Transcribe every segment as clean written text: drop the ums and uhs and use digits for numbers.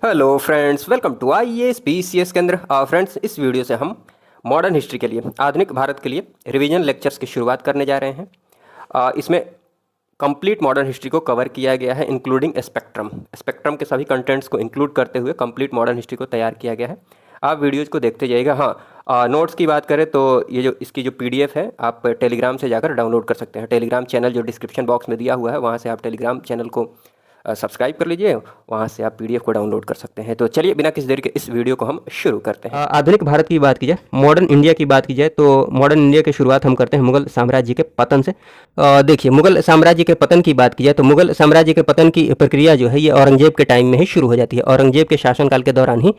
Hello friends, welcome to IAS PCS Kendra. Friends, इस video से हम मॉडर्न हिस्ट्री के लिए, आधुनिक भारत के लिए रिवीजन लेक्चर्स की शुरुआत करने जा रहे हैं। इसमें कंप्लीट मॉडर्न हिस्ट्री को कवर किया गया है, इंक्लूडिंग स्पेक्ट्रम। स्पेक्ट्रम के सभी कंटेंट्स को इंक्लूड करते हुए कंप्लीट मॉडर्न हिस्ट्री को तैयार किया गया है। आप वीडियोज़ को देखते जाइएगा। हाँ, नोट्स की बात करें तो ये जो इसकी जो पीडीएफ है, आप टेलीग्राम से जाकर डाउनलोड कर सकते हैं। टेलीग्राम चैनल जो डिस्क्रिप्शन बॉक्स में दिया हुआ है, वहाँ से आप टेलीग्राम चैनल को सब्सक्राइब कर लीजिए, वहाँ से आप पीडीएफ को डाउनलोड कर सकते हैं। तो चलिए बिना किसी देरी के इस वीडियो को हम शुरू करते हैं। आधुनिक भारत की बात की जाए, मॉडर्न इंडिया की बात की जाए तो मॉडर्न इंडिया की शुरुआत हम करते हैं मुगल साम्राज्य के पतन से। देखिए, मुगल साम्राज्य के पतन की बात की जाए तो मुगल साम्राज्य के पतन की प्रक्रिया जो है ये औरंगजेब के टाइम में ही शुरू हो जाती है। औरंगजेब के शासनकाल के दौरान ही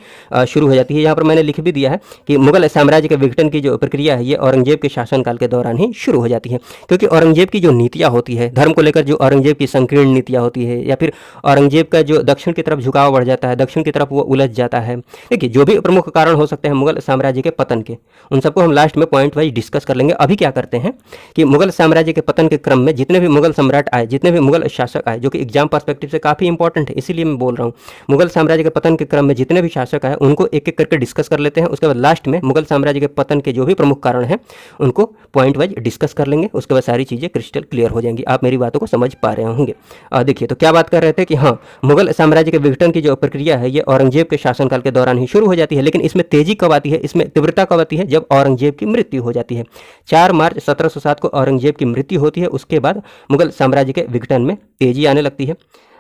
शुरू हो जाती है। यहाँ पर मैंने लिख भी दिया है कि मुगल साम्राज्य के विघटन की जो प्रक्रिया है ये औरंगजेब के शासनकाल के दौरान ही शुरू हो जाती है। क्योंकि औरंगजेब की जो नीतियाँ होती है, धर्म को लेकर जो औरंगजेब की संकीर्ण नीतियाँ होती है, या फिर औरंगजेब जो दक्षिण की तरफ झुकाव बढ़ जाता है, दक्षिण की तरफ वो उलझ जाता है। देखिए, जो भी प्रमुख कारण हो सकते हैं मुगल साम्राज्य के पतन के, उन सबको हम लास्ट में पॉइंट वाइज डिस्कस कर लेंगे। अभी क्या करते हैं कि मुगल साम्राज्य के पतन के क्रम में जितने भी मुगल सम्राट आए, जितने भी मुगल शासक आए, जो कि एग्जाम पर्सपेक्टिव से काफ़ी इंपॉर्टेंट है, इसीलिए मैं बोल रहा हूँ, मुगल साम्राज्य के पतन के क्रम में जितने भी शासक आए उनको एक एक करके डिस्कस कर लेते हैं। उसके बाद लास्ट में मुगल साम्राज्य के पतन के जो भी प्रमुख कारण हैं उनको पॉइंट वाइज डिस्कस कर लेंगे। उसके बाद सारी चीज़ें क्रिस्टल क्लियर हो जाएंगी। आप मेरी बातों को समझ पा रहे होंगे। देखिए, तो क्या बात कर रहे थे कि हाँ, मुगल साम्राज्य के विघटन की जो प्रक्रिया है ये औरंगजेब के शासनकाल के दौरान ही शुरू हो जाती है। लेकिन इसमें तेजी कब आती है, इसमें तीव्रता कब आती है? जब औरंगजेब की मृत्यु हो जाती है। 4 मार्च 1707 को औरंगजेब की मृत्यु होती है। उसके बाद मुगल साम्राज्य के विघटन में तेजी आने लगती है।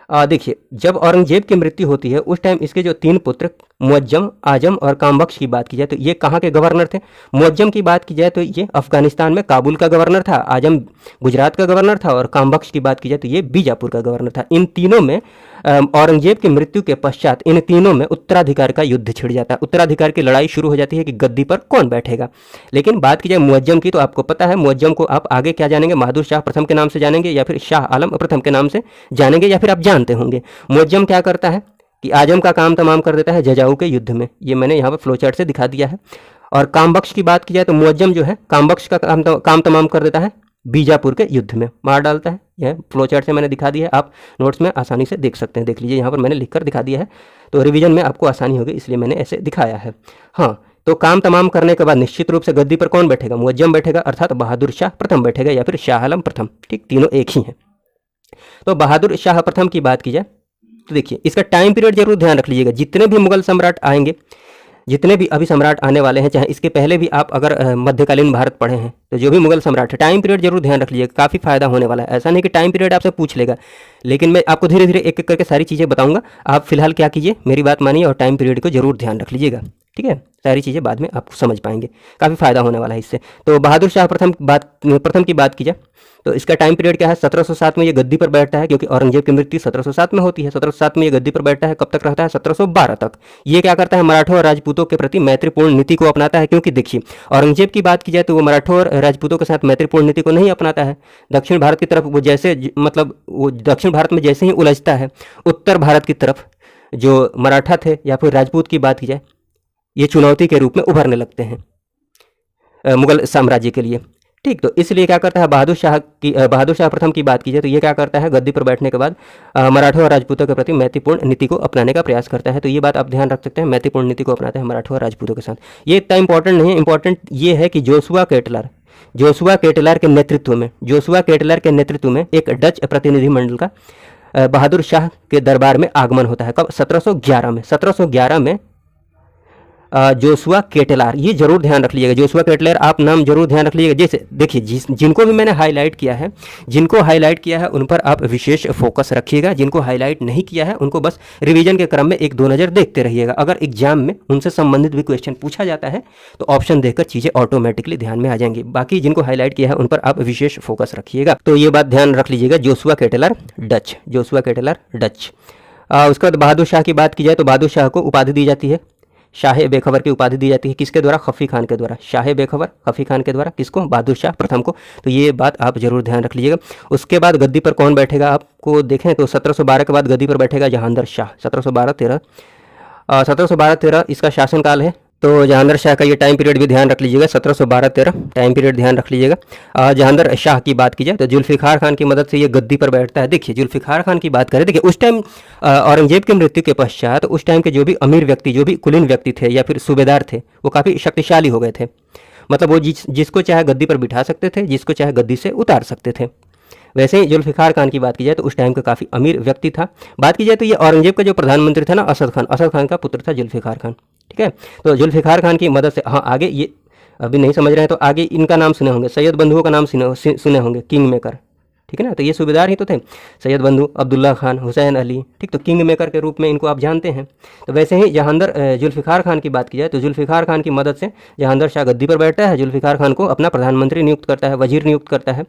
देखिए, जब औरंगजेब की मृत्यु होती है उस टाइम इसके जो 3 पुत्र मुअज्जम, आजम और कामबख्श की बात की जाए तो ये कहाँ के गवर्नर थे? मुअज्जम की बात की जाए तो ये अफगानिस्तान में काबुल का गवर्नर था, आजम गुजरात का गवर्नर था, और कामबख्श की बात की जाए तो ये बीजापुर का गवर्नर था। इन तीनों में औरंगजेब की मृत्यु के पश्चात इन तीनों में उत्तराधिकार का युद्ध छिड़ जाता है। उत्तराधिकार की लड़ाई शुरू हो जाती है कि गद्दी पर कौन बैठेगा। लेकिन बात की जाए मुअज्जम की तो आपको पता है मुअज्जम को आप आगे क्या जानेंगे, बहादुर शाह प्रथम के नाम से जानेंगे, या फिर शाह आलम प्रथम के नाम से जानेंगे, या फिर आप जानते होंगे। मुअज्जम क्या करता है कि आजम का काम तमाम कर देता है जजाऊ के युद्ध में। ये मैंने यहाँ पर फ्लोचार्ट से दिखा दिया है। और कामबख्श की बात की जाए तो मुअज्जम जो है कामबख्श का काम तमाम कर देता है बीजापुर के युद्ध में, मार डालता है। यह फ्लोचार्ट से मैंने दिखा दिया है, आप नोट्स में आसानी से देख सकते हैं। देख लीजिए, यहाँ पर मैंने लिखकर दिखा दिया है, तो रिवीजन में आपको आसानी होगी, इसलिए मैंने ऐसे दिखाया है। हाँ, तो काम तमाम करने के बाद निश्चित रूप से गद्दी पर कौन बैठेगा? मुअज्जम बैठेगा, अर्थात बहादुर शाह प्रथम बैठेगा, या फिर शाह आलम प्रथम। ठीक, तीनों एक ही हैं। तो बहादुर शाह प्रथम की बात की जाए तो देखिए, इसका टाइम पीरियड जरूर ध्यान रख लीजिएगा। जितने भी मुगल सम्राट आएंगे, जितने भी अभी सम्राट आने वाले हैं, चाहे इसके पहले भी आप अगर मध्यकालीन भारत पढ़े हैं तो जो भी मुगल सम्राट है, टाइम पीरियड जरूर ध्यान रख लीजिएगा, काफ़ी फायदा होने वाला है। ऐसा नहीं कि टाइम पीरियड आपसे पूछ लेगा, लेकिन मैं आपको धीरे धीरे एक एक करके सारी चीज़ें बताऊंगा। आप फिलहाल क्या कीजिए, मेरी बात मानिए और टाइम पीरियड को जरूर ध्यान रख लीजिएगा। ठीक है, सारी चीज़ें बाद में आप समझ पाएंगे, काफ़ी फायदा होने वाला है इससे। तो बहादुर शाह प्रथम की बात की जाए तो इसका टाइम पीरियड क्या है? 1707 में ये गद्दी पर बैठता है, क्योंकि औरंगजेब की मृत्यु 1707 में होती है। 1707 में ये गद्दी पर बैठता है। कब तक रहता है? 1712 तक। ये क्या करता है? मराठों और राजपूतों के प्रति मैत्रीपूर्ण नीति को अपनाता है। क्योंकि देखिए, औरंगजेब की बात की जाए तो वो मराठों और राजपूतों के साथ मैत्रीपूर्ण नीति को नहीं अपनाता है। दक्षिण भारत की तरफ वो जैसे, मतलब वो दक्षिण भारत में जैसे ही उलझता है, उत्तर भारत की तरफ जो मराठा थे या फिर राजपूत की बात की जाए, ये चुनौती के रूप में उभरने लगते हैं मुगल साम्राज्य के लिए। ठीक, तो इसलिए क्या करता है बहादुर शाह प्रथम की बात की जाए तो ये क्या करता है, गद्दी पर बैठने के बाद मराठों और राजपूतों के प्रति मैत्रीपूर्ण नीति को अपनाने का प्रयास करता है। तो ये बात आप ध्यान रख सकते हैं, मैत्रीपूर्ण नीति को अपनाते हैं मराठों और राजपूतों के साथ। ये इतना इंपॉर्टेंट नहीं है। इंपॉर्टेंट ये है कि जोशुआ केटलार के नेतृत्व में एक डच प्रतिनिधिमंडल का बहादुर शाह के दरबार में आगमन होता है। कब? 1711 में जोशुआ केटलार, ये जरूर ध्यान रख लीजिएगा। जोशुआ केटलार आप नाम जरूर ध्यान रख लीजिएगा। जैसे देखिए, जिनको भी मैंने हाईलाइट किया है उन पर आप विशेष फोकस रखिएगा। जिनको हाईलाइट नहीं किया है उनको बस रिवीजन के क्रम में 1-2 नज़र देखते रहिएगा। अगर एग्जाम में उनसे संबंधित भी क्वेश्चन पूछा जाता है तो ऑप्शन देखकर चीज़ें ऑटोमेटिकली ध्यान में आ जाएंगी। बाकी जिनको हाईलाइट किया है उन पर आप विशेष फोकस रखिएगा। तो ये बात ध्यान रख लीजिएगा, जोशुआ केटलार डच। उसके बाद बहादुर शाह की बात की जाए तो बहादुर शाह को उपाधि दी जाती है, शाह बेखबर की उपाधि दी जाती है। किसके द्वारा? खफी खान के द्वारा। शाह बेखबर खफी खान के द्वारा। किसको? बहादुर शाह प्रथम को। तो ये बात आप जरूर ध्यान रख लीजिएगा। उसके बाद गद्दी पर कौन बैठेगा आपको देखें तो 1712 के बाद गद्दी पर बैठेगा जहांगीर शाह। 1712-13 इसका शासनकाल है। तो जहांगीर शाह का ये टाइम पीरियड भी ध्यान रख लीजिएगा, 1712-13 टाइम पीरियड ध्यान रख लीजिएगा। जहांगीर शाह की बात की जाए तो जुल्फ़िकार खान की मदद से ये गद्दी पर बैठता है। देखिए जुल्फ़िकार खान की बात करें, देखिए उस टाइम औरंगजेब की मृत्यु के पश्चात उस टाइम के जो भी अमीर व्यक्ति, जो भी कुलीन व्यक्ति थे या फिर सूबेदार थे, वो काफ़ी शक्तिशाली हो गए थे। मतलब वो जिसको चाहे गद्दी पर बिठा सकते थे, जिसको चाहे गद्दी से उतार सकते थे। वैसे ही जुल्फ़िकार खान की बात की जाए तो उस टाइम का काफ़ी अमीर व्यक्ति था। बात की जाए तो ये औरंगजेब का जो प्रधानमंत्री था ना, असद खान का पुत्र था जुल्फ़िकार खान। ठीक है, तो जुल्फ़िकार खान की मदद से, हाँ आगे ये अभी नहीं समझ रहे हैं तो आगे इनका नाम सुने होंगे, सैयद बंधुओं का नाम सुने होंगे, किंग मेकर। ठीक है ना, तो ये सूबेदार ही तो थे, सैयद बंधु, अब्दुल्ला खान, हुसैन अली। ठीक, तो किंग मेकर के रूप में इनको आप जानते हैं। तो वैसे ही जहांगीर जुल्फ़िकार खान की बात की जाए तो जुल्फ़िकार खान की मदद से जहांगीर शाह गद्दी पर बैठता है, जुल्फ़िकार खान को अपना प्रधानमंत्री नियुक्त करता है, वजीर नियुक्त करता है।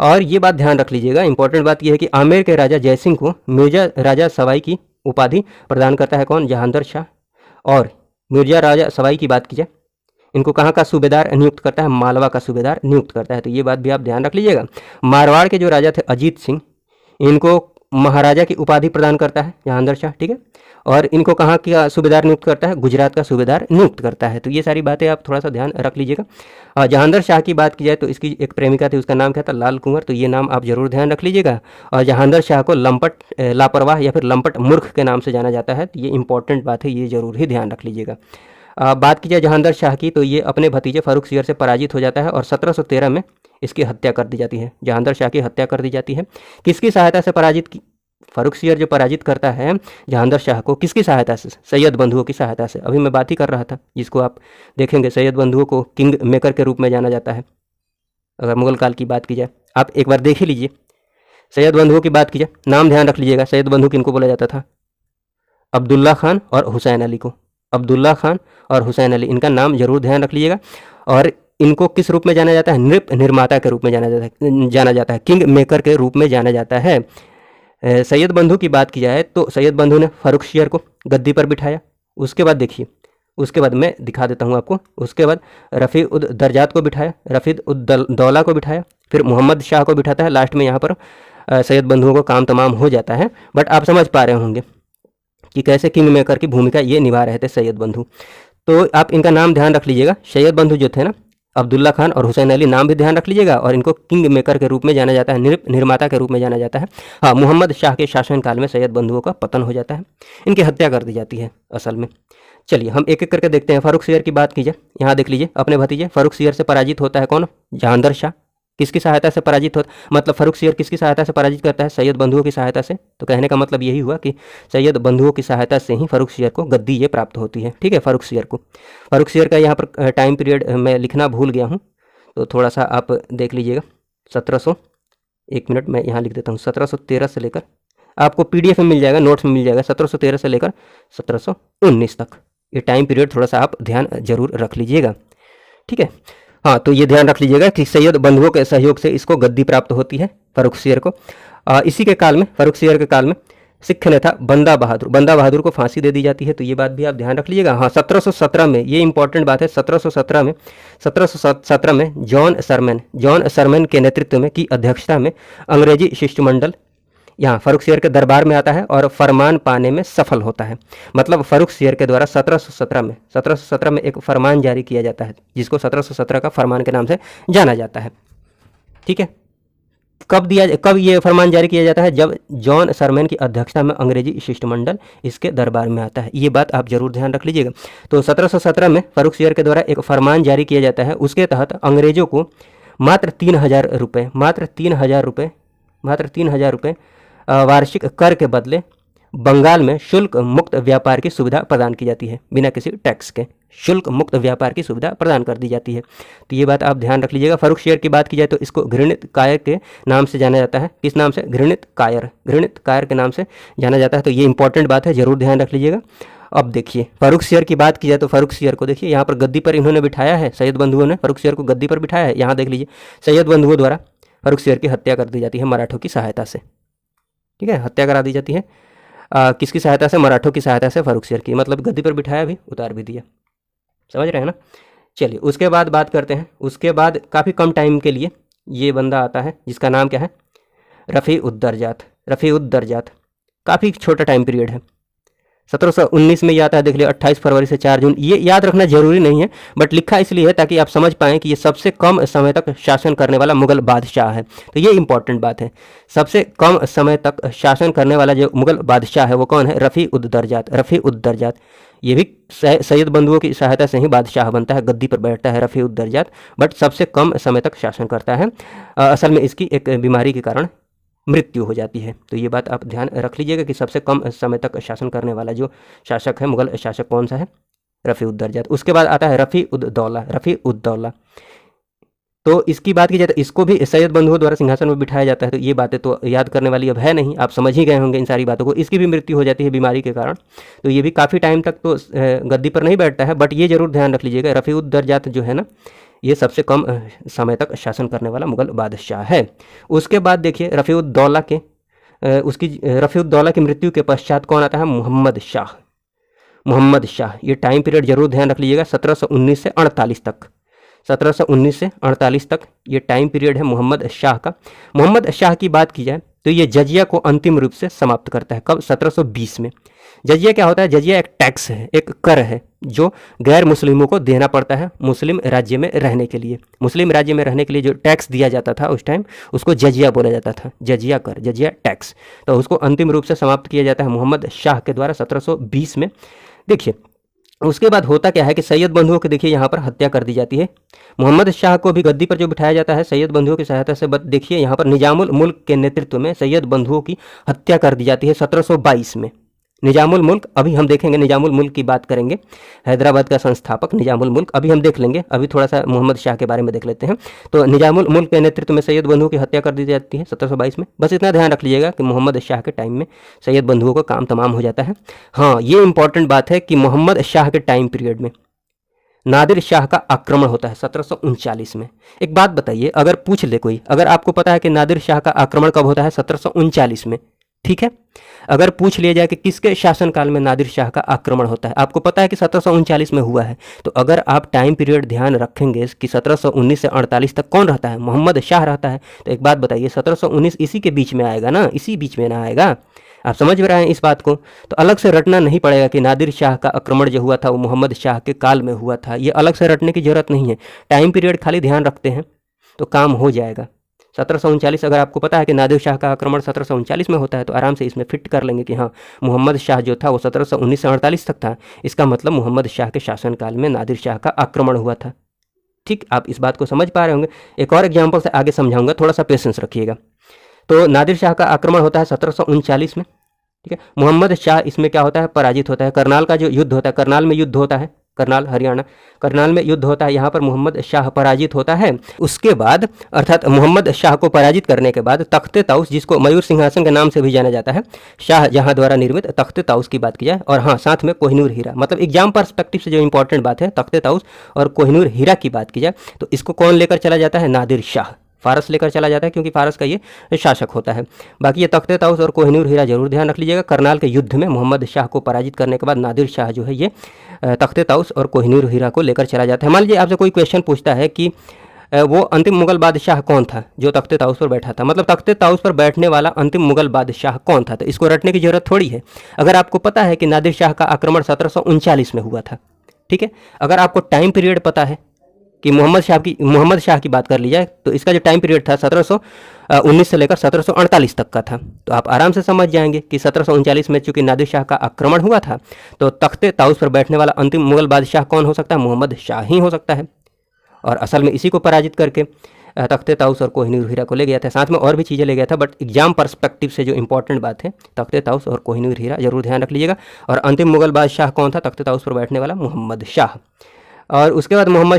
और ये बात ध्यान रख लीजिएगा, इंपॉर्टेंट बात यह है कि आमेर के राजा जयसिंह को मिर्जा राजा सवाई की उपाधि प्रदान करता है कौन? जहांगीर शाह। और मिर्जा राजा सवाई की बात की जाए, इनको कहाँ का सूबेदार नियुक्त करता है? मालवा का सूबेदार नियुक्त करता है। तो ये बात भी आप ध्यान रख लीजिएगा। मारवाड़ के जो राजा थे अजीत सिंह, इनको महाराजा की उपाधि प्रदान करता है जहांगीर शाह। ठीक है, और इनको कहाँ का सूबेदार नियुक्त करता है? गुजरात का सूबेदार नियुक्त करता है। तो ये सारी बातें आप थोड़ा सा ध्यान रख लीजिएगा। जहांगीर शाह की बात की जाए तो इसकी एक प्रेमिका थी, उसका नाम क्या था? लाल कुंवर। तो ये नाम आप जरूर ध्यान रख लीजिएगा। और जहांगीर शाह को लंपट लापरवाह या फिर लंपट मूर्ख के नाम से जाना जाता है। तो ये इंपॉर्टेंट बात है, ये जरूर ही ध्यान रख लीजिएगा। बात की जाए जहांगीर शाह की तो ये अपने भतीजे फारूक सियर से पराजित हो जाता है और 1713 में इसकी हत्या कर दी जाती है। जहांगीर शाह की हत्या कर दी जाती है। किसकी सहायता से पराजित की? फारूक सियर जो पराजित करता है जहांगीर शाह को, किसकी सहायता से? सैयद बंधुओं की सहायता से। अभी मैं बात ही कर रहा था, जिसको आप देखेंगे सैयद बंधुओं को किंग मेकर के रूप में जाना जाता है। अगर मुगल काल की बात की जाए, आप एक बार देख ही लीजिए। सैयद बंधुओं की बात की जाए, नाम ध्यान रख लीजिएगा, सैयद बंधु किनको बोला जाता था? अब्दुल्ला खान और हुसैन अली को। अब्दुल्ला खान और हुसैन अली, इनका नाम जरूर ध्यान रख लीजिएगा। और इनको किस रूप में जाना जाता है? नृप निर्माता के रूप में जाना जाता है, किंग मेकर के रूप में जाना जाता है। सैयद बंधु की बात की जाए तो सैयद बंधु ने फारूक सियर को गद्दी पर बिठाया। उसके बाद देखिए, उसके बाद मैं दिखा देता हूँ आपको। उसके बाद रफ़ी उद दरजात को बिठाया, रफ़ी उद दौला को बिठाया, फिर मोहम्मद शाह को बिठाता है। लास्ट में यहाँ पर सैयद बंधुओं को काम तमाम हो जाता है। बट आप समझ पा रहे होंगे कि कैसे किंग मेकर की भूमिका ये निभा रहे थे सैयद बंधु। तो आप इनका नाम ध्यान रख लीजिएगा। सैयद बंधु जो थे ना, अब्दुल्ला खान और हुसैन अली, नाम भी ध्यान रख लीजिएगा। और इनको किंग मेकर के रूप में जाना जाता है, निर्माता के रूप में जाना जाता है। हाँ, मोहम्मद शाह के शासनकाल में सैयद बंधुओं का पतन हो जाता है, इनकी हत्या कर दी जाती है असल में। चलिए हम एक एक करके देखते हैं। फारूक सियर की बात कीजिए, यहाँ देख लीजिए, अपने भतीजे फारूक सियर से पराजित होता है कौन? जहांगीर शाह। किसकी सहायता से पराजित होता, मतलब फारूक सियर किसकी सहायता से पराजित करता है? सैयद बंधुओं की सहायता से। तो कहने का मतलब यही हुआ कि सैयद बंधुओं की सहायता से ही फारूक सियर को गद्दी ये प्राप्त होती है। ठीक है, फारूक सियर को। फारूक सियर का यहाँ पर टाइम पीरियड मैं लिखना भूल गया हूँ, तो थोड़ा सा आप देख लीजिएगा। 1700, एक मिनट मैं यहाँ लिख देता हूँ, 1713 से लेकर, आपको PDF में मिल जाएगा, नोट्स में मिल जाएगा, 1713 से लेकर 1719 तक। ये टाइम पीरियड थोड़ा सा आप ध्यान जरूर रख लीजिएगा। ठीक है, हाँ, तो ये ध्यान रख लीजिएगा कि सैयद बंधुओं के सहयोग से इसको गद्दी प्राप्त होती है फारूक सियर को। इसी के काल में, फारूक सियर के काल में सिख नेता बंदा बहादुर को फांसी दे दी जाती है। तो ये बात भी आप ध्यान रख लीजिएगा। हाँ, 1717 में, ये इंपॉर्टेंट बात है, 1717 में जॉन सरमैन के नेतृत्व में की अध्यक्षता में अंग्रेजी शिष्टमंडल यहाँ फारूक सियर के दरबार में आता है और फरमान पाने में सफल होता है। मतलब फारूक सियर के द्वारा 1717 में एक फरमान जारी किया जाता है, जिसको 1717 का फरमान के नाम से जाना जाता है। ठीक है, कब ये फरमान जारी किया जाता है? जब जॉन सरमैन की अध्यक्षता में अंग्रेजी शिष्टमंडल इसके दरबार में आता है। ये बात आप जरूर ध्यान रख लीजिएगा। तो 1717 में फारूक सियर के द्वारा एक फरमान जारी किया जाता है। उसके तहत अंग्रेजों को मात्र 3000 रुपये वार्षिक कर के बदले बंगाल में शुल्क मुक्त व्यापार की सुविधा प्रदान की जाती है। बिना किसी टैक्स के शुल्क मुक्त व्यापार की सुविधा प्रदान कर दी जाती है। तो ये बात आप ध्यान रख लीजिएगा। फारूक सियर की बात की जाए तो इसको घृणित कायर के नाम से जाना जाता है। किस नाम से? घृणित कायर के नाम से जाना जाता है। तो ये इंपॉर्टेंट बात है, जरूर ध्यान रख लीजिएगा। अब देखिए, फारूक सियर की बात की जाए तो फारूक सियर को देखिए, यहाँ पर गद्दी पर इन्होंने बिठाया है, सैयद बंधुओं ने फारूक सियर को गद्दी पर बिठाया है। यहाँ देख लीजिए, सैयद बंधुओं द्वारा फारूक सियर की हत्या कर दी जाती है मराठों की सहायता से। ठीक है, हत्या करा दी जाती है किसकी सहायता से? मराठों की सहायता से फारूक सियर की। मतलब गद्दी पर बिठाया भी, उतार भी दिया। समझ रहे हैं ना? चलिए उसके बाद बात करते हैं। उसके बाद काफ़ी कम टाइम के लिए ये बंदा आता है, जिसका नाम क्या है? रफ़ी उद दरजात। काफ़ी छोटा टाइम पीरियड है। 1719 में ये आता है, देख लिया 28 फरवरी से 4 जून। ये याद रखना जरूरी नहीं है, बट लिखा इसलिए है ताकि आप समझ पाएं कि ये सबसे कम समय तक शासन करने वाला मुगल बादशाह है। तो ये इंपॉर्टेंट बात है, सबसे कम समय तक शासन करने वाला जो मुगल बादशाह है वो कौन है? रफ़ी उद दर्जात। रफ़ी उद दर्जात ये भी सैयद बंधुओं की सहायता से ही बादशाह बनता है, गद्दी पर बैठता है रफ़ी उद दर्जात, बट सबसे कम समय तक शासन करता है। असल में इसकी एक बीमारी के कारण मृत्यु हो जाती है। तो ये बात आप ध्यान रख लीजिएगा कि सबसे कम समय तक शासन करने वाला जो शासक है, मुगल शासक, कौन सा है? रफ़ी उद दर्जात। उसके बाद आता है रफ़ी उद दौला। रफ़ी उद दौला, तो इसकी बात की जाए तो इसको भी सैयद बंधुओं द्वारा सिंहासन में बिठाया जाता है। तो ये बातें तो याद करने वाली अब है नहीं, आप समझ ही गए होंगे इन सारी बातों को। इसकी भी मृत्यु हो जाती है बीमारी के कारण, तो ये भी काफ़ी टाइम तक तो गद्दी पर नहीं बैठता है, बट ये जरूर ध्यान रख लीजिएगा रफ़ी उद दर्जात जो है ना, ये सबसे कम समय तक शासन करने वाला मुगल बादशाह है। उसके बाद देखिए रफ़ी उद दौला के रफ़ी उद दौला की मृत्यु के पश्चात कौन आता है? मुहम्मद शाह। मुहम्मद शाह, ये टाइम पीरियड जरूर ध्यान रख लीजिएगा, 1719 से 48 तक। 1719 से 48 तक ये टाइम पीरियड है मुहम्मद शाह का। मुहम्मद शाह की बात की जाए तो ये जजिया को अंतिम रूप से समाप्त करता है। कब? 1720 में। जजिया क्या होता है? जजिया एक टैक्स है, एक कर है जो गैर मुस्लिमों को देना पड़ता है मुस्लिम राज्य में रहने के लिए। मुस्लिम राज्य में रहने के लिए जो टैक्स दिया जाता था उस टाइम, उसको जजिया बोला जाता था। जजिया कर, जजिया टैक्स। तो उसको अंतिम रूप से समाप्त किया जाता है मुहम्मद शाह के द्वारा 1720 में। देखिए उसके बाद होता क्या है कि सैयद बंधुओं की देखिए यहाँ पर हत्या कर दी जाती है। मुहम्मद शाह को भी गद्दी पर जो बिठाया जाता है सैयद बंधुओं की सहायता से, देखिए यहाँ पर निजामुल मुल्क के नेतृत्व में सैयद बंधुओं की हत्या कर दी जाती है 1722 में। निजामुल मुल्क, अभी हम देखेंगे, निजामुल मुल्क की बात करेंगे, हैदराबाद का संस्थापक निजामुल मुल्क, अभी हम देख लेंगे। अभी थोड़ा सा मुहम्मद शाह के बारे में देख लेते हैं। तो निजामुल मुल्क के नेतृत्व में सैयद बंधुओं की हत्या कर दी जाती है 1722 में। बस इतना ध्यान रख लीजिएगा कि मोहम्मद शाह के टाइम में सैयद बंधुओं का काम तमाम हो जाता है। हाँ, ये इंपॉर्टेंट बात है कि मोहम्मद शाह के टाइम पीरियड में नादिर शाह का आक्रमण होता है 1739 में। एक बात बताइए, अगर पूछ ले कोई, अगर आपको पता है कि नादिर शाह का आक्रमण कब होता है? 1739 में, ठीक है। अगर पूछ लिया जाए कि किसके शासनकाल में नादिर शाह का आक्रमण होता है, आपको पता है कि 1739 में हुआ है, तो अगर आप टाइम पीरियड ध्यान रखेंगे कि 1719 से 48 तक कौन रहता है? मोहम्मद शाह रहता है। तो एक बात बताइए, 1719 इसी के बीच में आएगा ना, इसी बीच में ना आएगा? आप समझ रहे हैं इस बात को? तो अलग से रटना नहीं पड़ेगा कि नादिर शाह का आक्रमण जो हुआ था वो मोहम्मद शाह के काल में हुआ था। ये अलग से रटने की जरूरत नहीं है, टाइम पीरियड खाली ध्यान रखते हैं तो काम हो जाएगा। 1739, अगर आपको पता है कि नादिर शाह का आक्रमण 1739 में होता है तो आराम से इसमें फिट कर लेंगे कि हाँ, मोहम्मद शाह जो था वो 1719 से 48 तक था, इसका मतलब मोहम्मद शाह के शासनकाल में नादिर शाह का आक्रमण हुआ था। ठीक, आप इस बात को समझ पा रहे होंगे। एक और एग्जाम्पल से आगे समझाऊंगा, थोड़ा सा पेशेंस रखिएगा। तो नादिर शाह का आक्रमण होता है 1739 में, ठीक है। मोहम्मद शाह इसमें क्या होता है? पराजित होता है। करनाल का जो युद्ध होता है, करनाल में युद्ध होता है, करनाल हरियाणा, करनाल में युद्ध होता है, यहाँ पर मोहम्मद शाह पराजित होता है। उसके बाद अर्थात मोहम्मद शाह को पराजित करने के बाद तख्ते ताउस, जिसको मयूर सिंहासन के नाम से भी जाना जाता है, शाहजहां द्वारा निर्मित तख्ते ताउस की बात की जाए, और हाँ साथ में कोहिनूर हीरा, मतलब एग्जाम पर्सपेक्टिव से जो इंपॉर्टेंट बात है, तख्ते ताउस और कोहिनूर हीरा की बात की जाए तो इसको कौन लेकर चला जाता है? नादिर शाह। फारस लेकर चला जाता है क्योंकि फारस का ये शासक होता है। बाकी ये तख्ते ताउस और कोहिनूर हीरा जरूर ध्यान रख लीजिएगा। करनाल के युद्ध में मोहम्मद शाह को पराजित करने के बाद नादिर शाह जो है ये तख्ते ताउस और कोहिनूर हीरा को लेकर चला जाता है। मान लीजिए आपसे कोई क्वेश्चन पूछता है कि वो अंतिम मुगल बादशाह कौन था जो तख्ते ताउस पर बैठा था, मतलब तख्ते ताउस पर बैठने वाला अंतिम मुगल बादशाह कौन था, तो इसको रटने की जरूरत थोड़ी है। अगर आपको पता है कि नादिर शाह का आक्रमण 1739 में हुआ था, ठीक है, अगर आपको टाइम पीरियड पता है कि मोहम्मद शाह की बात कर ली जाए तो इसका जो टाइम पीरियड था 1719 से लेकर 1748 तक का था, तो आप आराम से समझ जाएंगे कि 1739 में चूंकि नादिर शाह का आक्रमण हुआ था तो तख्ते ताउस पर बैठने वाला अंतिम मुगल बादशाह कौन हो सकता है? मोहम्मद शाह ही हो सकता है। और असल में इसी को पराजित करके तख्ते ताउस और कोहिनूर हीरा को ले गया था, साथ में और भी चीज़ें ले गया था, बट एग्जाम पर्सपेक्टिव से जो इंपॉर्टेंट बात है तख्ते ताउस और कोहिनूर हीरा जरूर ध्यान रख लीजिएगा। और अंतिम मुगल बादशाह कौन था तख्ते ताउस पर बैठने वाला? मोहम्मद शाह। और उसके बाद मोहम्मद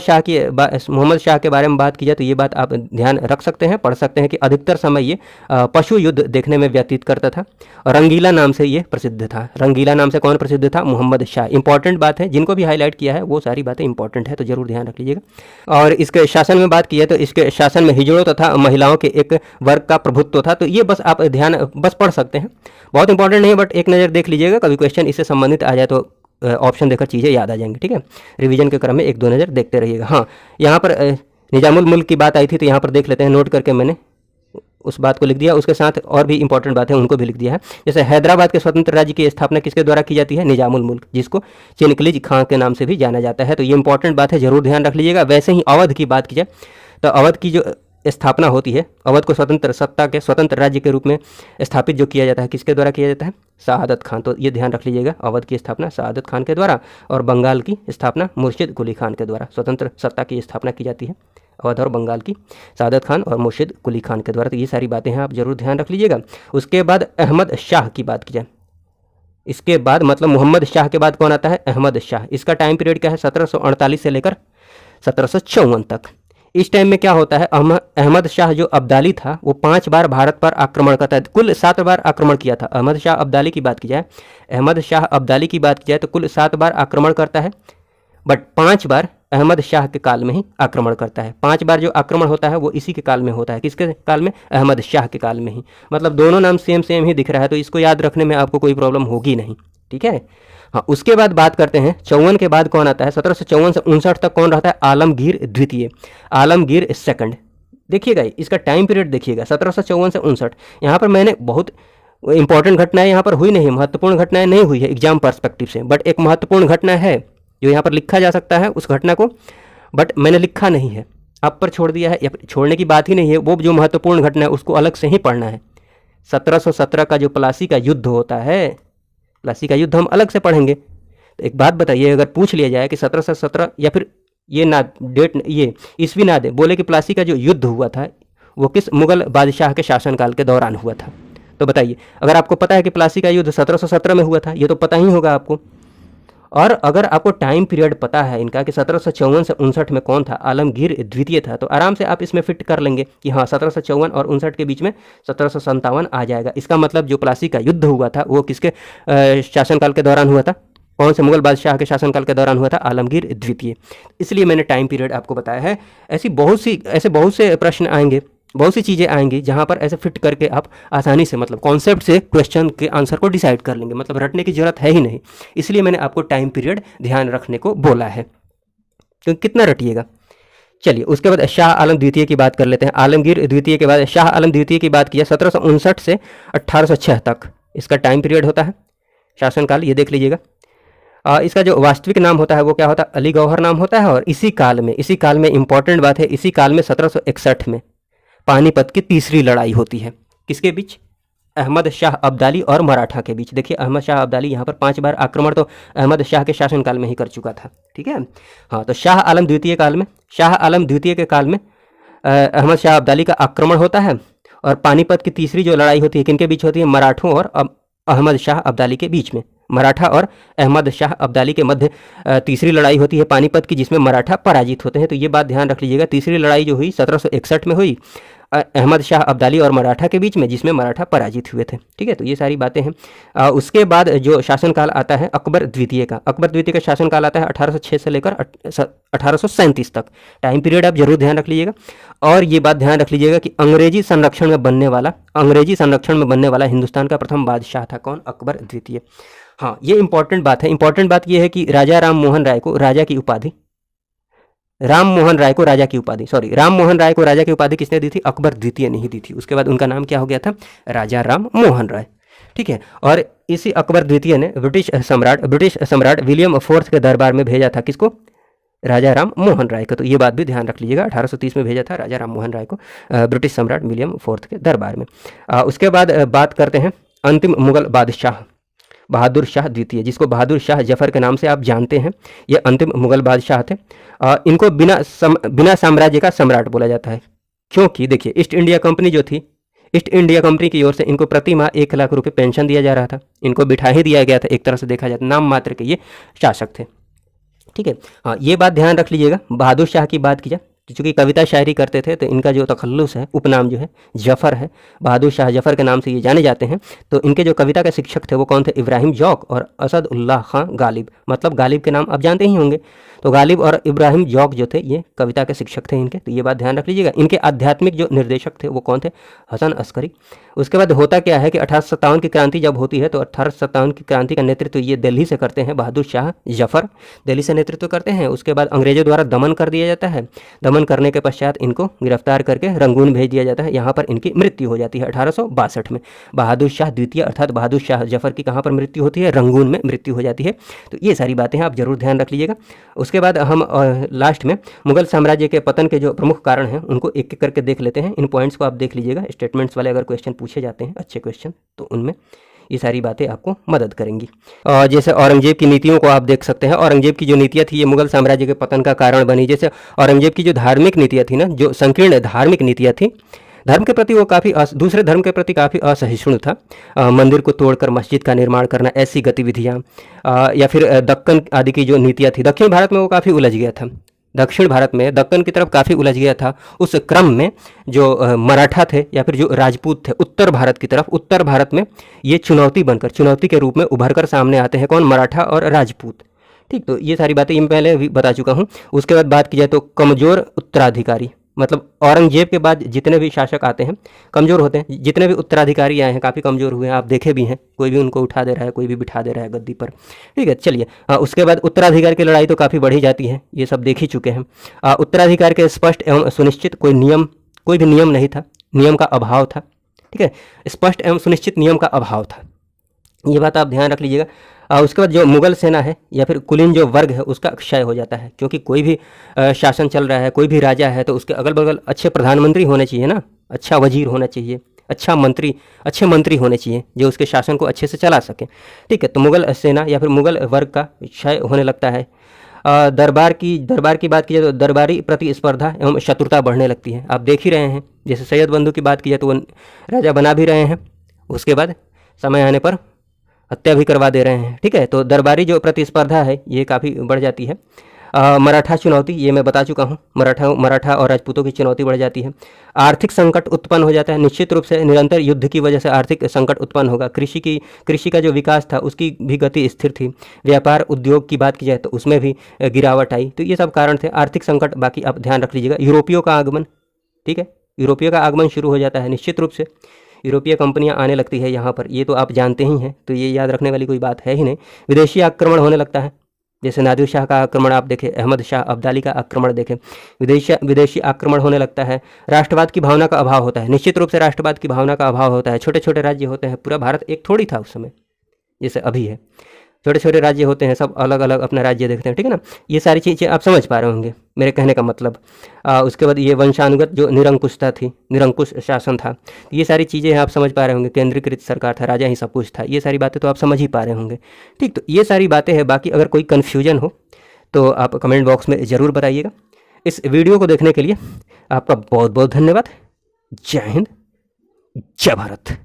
शाह के बारे में बात की जाए तो ये बात आप ध्यान रख सकते हैं, पढ़ सकते हैं कि अधिकतर समय ये पशु युद्ध देखने में व्यतीत करता था और रंगीला नाम से ये प्रसिद्ध था। रंगीला नाम से कौन प्रसिद्ध था? मोहम्मद शाह। इंपॉर्टेंट बात है, जिनको भी हाईलाइट किया है वो सारी बातें इंपॉर्टेंट है, तो जरूर ध्यान रख लीजिएगा। और इसके शासन में बात की है तो इसके शासन में हिजड़ों तथा महिलाओं के एक वर्ग का प्रभुत्व था, तो ये बस आप ध्यान बस पढ़ सकते हैं, बहुत इंपॉर्टेंट नहीं, बट एक नज़र देख लीजिएगा, कभी क्वेश्चन इससे संबंधित आ जाए तो ऑप्शन देकर चीज़ें याद आ जाएंगी। ठीक है, रिवीजन के क्रम में एक दो नज़र देखते रहिएगा। हाँ, यहाँ पर निजामुल मुल्क की बात आई थी तो यहाँ पर देख लेते हैं, नोट करके मैंने उस बात को लिख दिया, उसके साथ और भी इंपॉर्टेंट बात है उनको भी लिख दिया है। जैसे हैदराबाद के स्वतंत्र राज्य की स्थापना किसके द्वारा की जाती है? निजामुल मुल्क, जिसको चिनकलिज खां के नाम से भी जाना जाता है। तो ये इंपॉर्टेंट बात है, जरूर ध्यान रख लीजिएगा। वैसे ही अवध की बात की जाए तो अवध की जो स्थापना होती है, अवध को स्वतंत्र सत्ता के स्वतंत्र राज्य के रूप में स्थापित जो किया जाता है, किसके द्वारा किया जाता है? शहादत खान। तो ये ध्यान रख लीजिएगा, अवध की स्थापना शहादत खान के द्वारा और बंगाल की स्थापना मुर्शिद कुली खान के द्वारा। स्वतंत्र सत्ता की स्थापना की जाती है अवध और बंगाल की शहादत खान और मुर्शिद कुली खान के द्वारा। तो ये सारी बातें हैं, आप जरूर ध्यान रख लीजिएगा। उसके बाद अहमद शाह की बात की जाए, इसके बाद मतलब मोहम्मद शाह के बाद कौन आता है? अहमद शाह। इसका टाइम पीरियड क्या है? 1748 से लेकर 1754 तक। इस टाइम में क्या होता है? अहमद शाह जो अब्दाली था वो 5 बार भारत पर आक्रमण करता है, कुल 7 बार आक्रमण किया था। अहमद शाह अब्दाली की बात की जाए, अहमद शाह अब्दाली की बात की जाए तो कुल 7 बार आक्रमण करता है, बट 5 बार अहमद शाह के काल में ही आक्रमण करता है। 5 बार जो आक्रमण होता है वो इसी के काल में होता है। किसके काल में? अहमद शाह के काल में ही। मतलब दोनों नाम सेम सेम ही दिख रहा है, तो इसको याद रखने में आपको कोई प्रॉब्लम होगी नहीं, ठीक है। हाँ, उसके बाद बात करते हैं 54 के बाद कौन आता है? 1754 से 59 तक कौन रहता है? आलमगीर द्वितीय, आलमगीर सेकंड। देखिएगा इसका टाइम पीरियड देखिएगा, 1754 से 59। यहाँ पर मैंने बहुत इंपॉर्टेंट घटनाएं यहाँ पर हुई नहीं, महत्वपूर्ण घटनाएं नहीं हुई है एग्जाम पर्सपेक्टिव से, बट एक महत्वपूर्ण घटना है जो यहाँ पर लिखा जा सकता है उस घटना को, बट मैंने लिखा नहीं है, आप पर छोड़ दिया है, या छोड़ने की बात ही नहीं है। वो जो महत्वपूर्ण घटना है उसको अलग से ही पढ़ना है। 1717 का जो प्लासी का युद्ध होता है, प्लासी का युद्ध हम अलग से पढ़ेंगे। तो एक बात बताइए, अगर पूछ लिया जाए कि 1717 या फिर ये ना डेट, ये ईस्वी ना दे, बोले कि प्लासी का जो युद्ध हुआ था वो किस मुगल बादशाह के शासनकाल के दौरान हुआ था, तो बताइए। अगर आपको पता है कि प्लासी का युद्ध 1717 में हुआ था, ये तो पता ही होगा आपको। और अगर आपको टाइम पीरियड पता है इनका कि 1754 से 59 में कौन था? आलमगीर द्वितीय था, तो आराम से आप इसमें फिट कर लेंगे कि हाँ 1754 और 59 के बीच में 1757 आ जाएगा। इसका मतलब जो प्लासी का युद्ध हुआ था वो किसके शासनकाल के दौरान हुआ था? कौन से मुगल बादशाह के शासनकाल के दौरान हुआ था? आलमगीर द्वितीय। इसलिए मैंने टाइम पीरियड आपको बताया है। ऐसे बहुत से प्रश्न आएंगे, बहुत सी चीज़ें आएंगी जहाँ पर ऐसे फिट करके आप आसानी से मतलब कॉन्सेप्ट से क्वेश्चन के आंसर को डिसाइड कर लेंगे, मतलब रटने की जरूरत है ही नहीं। इसलिए मैंने आपको टाइम पीरियड ध्यान रखने को बोला है, क्योंकि कितना रटिएगा। चलिए उसके बाद शाह आलम द्वितीय की बात कर लेते हैं। आलमगीर द्वितीय के बाद शाह आलम द्वितीय की बात किया 1759 से 1806 तक इसका टाइम पीरियड होता है, शासनकाल। ये देख लीजिएगा। इसका जो वास्तविक नाम होता है वो क्या होता है? अली गौहर नाम होता है। और इसी काल में इंपॉर्टेंट बात है, इसी काल में 1761 में पानीपत की तीसरी लड़ाई होती है। किसके बीच? अहमद शाह अब्दाली और मराठा के बीच। देखिए अहमद शाह अब्दाली यहाँ पर 5 बार आक्रमण तो अहमद शाह के शासनकाल में ही कर चुका था, ठीक है। हाँ, तो शाह आलम द्वितीय के काल में अहमद शाह अब्दाली का आक्रमण होता है। और पानीपत की तीसरी जो लड़ाई होती है किनके बीच होती है? मराठों और अहमद शाह अब्दाली के बीच में। मराठा और अहमद शाह अब्दाली के मध्य तीसरी लड़ाई होती है पानीपत की, जिसमें मराठा पराजित होते हैं। तो ये बात ध्यान रख लीजिएगा। तीसरी लड़ाई जो हुई 1761 में हुई अहमद शाह अब्दाली और मराठा के बीच में, जिसमें मराठा पराजित हुए थे, ठीक है। तो ये सारी बातें हैं। उसके बाद जो शासनकाल आता है अकबर द्वितीय का, अकबर द्वितीय का शासनकाल आता है 1806 से लेकर 1837 तक। टाइम पीरियड आप जरूर ध्यान रख लीजिएगा। और ये बात ध्यान रख लीजिएगा कि अंग्रेजी संरक्षण में बनने वाला हिंदुस्तान का प्रथम बादशाह था कौन? अकबर द्वितीय। हाँ, ये इंपॉर्टेंट बात है। इंपॉर्टेंट बात ये है कि राजा राम मोहन राय को राजा की उपाधि किसने दी थी? अकबर द्वितीय नहीं दी थी। उसके बाद उनका नाम क्या हो गया था? राजा राम मोहन राय, ठीक है। और इसी अकबर द्वितीय ने ब्रिटिश सम्राट विलियम फोर्थ के दरबार में भेजा था किसको? राजा राम मोहन राय को। तो ये बात भी ध्यान रख लीजिएगा। 1830 में भेजा था राजा राम मोहन राय को ब्रिटिश सम्राट विलियम फोर्थ के दरबार में। उसके बाद बात करते हैं अंतिम मुगल बादशाह बहादुर शाह द्वितीय, जिसको बहादुर शाह जफर के नाम से आप जानते हैं। ये अंतिम मुगल बादशाह थे। इनको बिना साम्राज्य का सम्राट बोला जाता है, क्योंकि देखिए ईस्ट इंडिया कंपनी जो थी, ईस्ट इंडिया कंपनी की ओर से इनको प्रति माह 1 लाख रुपए पेंशन दिया जा रहा था। इनको बिठा ही दिया गया था, एक तरह से देखा जाए नाम मात्र के ये शासक थे, ठीक है। हाँ, ये बात ध्यान रख लीजिएगा। बहादुर शाह की बात की जाए, चूँकि कविता शायरी करते थे तो इनका जो तखल्लुस है, उपनाम जो है जफ़र है, बहादुर शाह जफ़र के नाम से ये जाने जाते हैं। तो इनके जो कविता के शिक्षक थे वो कौन थे? इब्राहिम जौक और असद उल्लाह खां गालिब। मतलब गालिब के नाम आप जानते ही होंगे। तो गालिब और इब्राहिम जौक जो थे ये कविता के शिक्षक थे इनके। तो ये बात ध्यान रख लीजिएगा। इनके आध्यात्मिक जो निर्देशक थे वो कौन थे? हसन अस्करी। उसके बाद होता क्या है कि 1857 की क्रांति जब होती है तो 1857 की क्रांति का नेतृत्व ये दिल्ली से करते हैं बहादुर शाह जफर, दिल्ली से नेतृत्व करते हैं। उसके बाद अंग्रेजों द्वारा दमन कर दिया जाता है। दमन करने के पश्चात इनको गिरफ्तार करके रंगून भेज दिया जाता है। यहाँ पर इनकी मृत्यु हो जाती है 1862 में। बहादुर शाह द्वितीय अर्थात बहादुर शाह जफर की कहाँ पर मृत्यु होती है? रंगून में मृत्यु हो जाती है। तो ये सारी बातें आप जरूर ध्यान रख लीजिएगा। उसके बाद हम लास्ट में मुगल साम्राज्य के पतन के जो प्रमुख कारण हैं उनको एक एक करके देख लेते हैं। इन पॉइंट्स को आप देख लीजिएगा। स्टेटमेंट्स वाले अगर क्वेश्चन पूछे जाते हैं अच्छे क्वेश्चन तो उनमें ये सारी बातें आपको मदद करेंगी। जैसे औरंगजेब की नीतियों को आप देख सकते हैं। औरंगजेब की जो नीतियाँ थी ये मुगल साम्राज्य के पतन का कारण बनी। जैसे औरंगजेब की जो धार्मिक नीतियाँ थी ना, जो संकीर्ण धार्मिक नीतियाँ थी, धर्म के प्रति वो काफ़ी दूसरे धर्म के प्रति काफ़ी असहिष्णु था। मंदिर को तोड़कर मस्जिद का निर्माण करना, ऐसी गतिविधियाँ, या फिर दक्कन आदि की जो नीतियाँ थी। दक्षिण भारत में वो काफ़ी उलझ गया था। दक्षिण भारत में दक्कन की तरफ काफ़ी उलझ गया था। उस क्रम में जो मराठा थे या फिर जो राजपूत थे उत्तर भारत की तरफ, उत्तर भारत में ये चुनौती के रूप में उभर कर सामने आते हैं। कौन? मराठा और राजपूत। ठीक, तो ये सारी बातें मैं पहले भी बता चुका हूँ। उसके बाद बात की जाए तो कमज़ोर उत्तराधिकारी, मतलब औरंगजेब के बाद जितने भी शासक आते हैं कमज़ोर होते हैं। जितने भी उत्तराधिकारी आए हैं काफ़ी कमज़ोर हुए हैं, आप देखे भी हैं। कोई भी उनको उठा दे रहा है, कोई भी बिठा दे रहा है गद्दी पर। ठीक है, चलिए। उसके बाद उत्तराधिकार की लड़ाई तो काफ़ी बढ़ी जाती है, ये सब देख ही चुके हैं। उत्तराधिकार के स्पष्ट एवं सुनिश्चित कोई भी नियम नहीं था, नियम का अभाव था। ठीक है, स्पष्ट एवं सुनिश्चित नियम का अभाव था, ये बात आप ध्यान रख लीजिएगा। उसके बाद जो मुगल सेना है या फिर कुलीन जो वर्ग है उसका क्षय हो जाता है, क्योंकि कोई भी शासन चल रहा है, कोई भी राजा है तो उसके अगल बगल अच्छे प्रधानमंत्री होने चाहिए ना, अच्छा वजीर होना चाहिए, अच्छे मंत्री होने चाहिए जो उसके शासन को अच्छे से चला सके। ठीक है, तो मुगल सेना या फिर मुगल वर्ग का क्षय होने लगता है। दरबार की बात की जाए तो दरबारी प्रतिस्पर्धा एवं शत्रुता बढ़ने लगती है। आप देख ही रहे हैं, जैसे सैयद बंधु की बात की जाए तो वो राजा बना भी रहे हैं, उसके बाद समय आने पर हत्या भी करवा दे रहे हैं। ठीक है, तो दरबारी जो प्रतिस्पर्धा है ये काफ़ी बढ़ जाती है। मराठा चुनौती, ये मैं बता चुका हूँ। मराठा और राजपूतों की चुनौती बढ़ जाती है। आर्थिक संकट उत्पन्न हो जाता है, निश्चित रूप से निरंतर युद्ध की वजह से आर्थिक संकट उत्पन्न होगा। कृषि का जो विकास था उसकी भी गति स्थिर थी। व्यापार उद्योग की बात की जाए तो उसमें भी गिरावट आई। तो ये सब कारण थे, आर्थिक संकट। बाकी आप ध्यान रख लीजिएगा। यूरोपियों का आगमन, ठीक है, यूरोपियों का आगमन शुरू हो जाता है। निश्चित रूप से यूरोपीय कंपनियां आने लगती है यहाँ पर, ये तो आप जानते ही हैं, तो ये याद रखने वाली कोई बात है ही नहीं। विदेशी आक्रमण होने लगता है, जैसे नादिर शाह का आक्रमण आप देखें, अहमद शाह अब्दाली का आक्रमण देखें, विदेशी आक्रमण होने लगता है। राष्ट्रवाद की भावना का अभाव होता है, निश्चित रूप से राष्ट्रवाद की भावना का अभाव होता है। छोटे छोटे राज्य होते हैं, पूरा भारत एक थोड़ी था उस समय जैसे अभी है। छोटे छोटे राज्य होते हैं, सब अलग अलग अपना राज्य देखते हैं। ठीक है ना, ये सारी चीज़ें आप समझ पा रहे होंगे मेरे कहने का मतलब। उसके बाद ये वंशानुगत जो निरंकुशता थी, निरंकुश शासन था, ये सारी चीज़ें आप समझ पा रहे होंगे। केंद्रीकृत सरकार था, राजा ही सब कुछ था, ये सारी बातें तो आप समझ ही पा रहे होंगे। ठीक, तो ये सारी बातें हैं। बाकी अगर कोई कन्फ्यूजन हो तो आप कमेंट बॉक्स में ज़रूर बताइएगा। इस वीडियो को देखने के लिए आपका बहुत बहुत धन्यवाद। जय हिंद, जय भारत।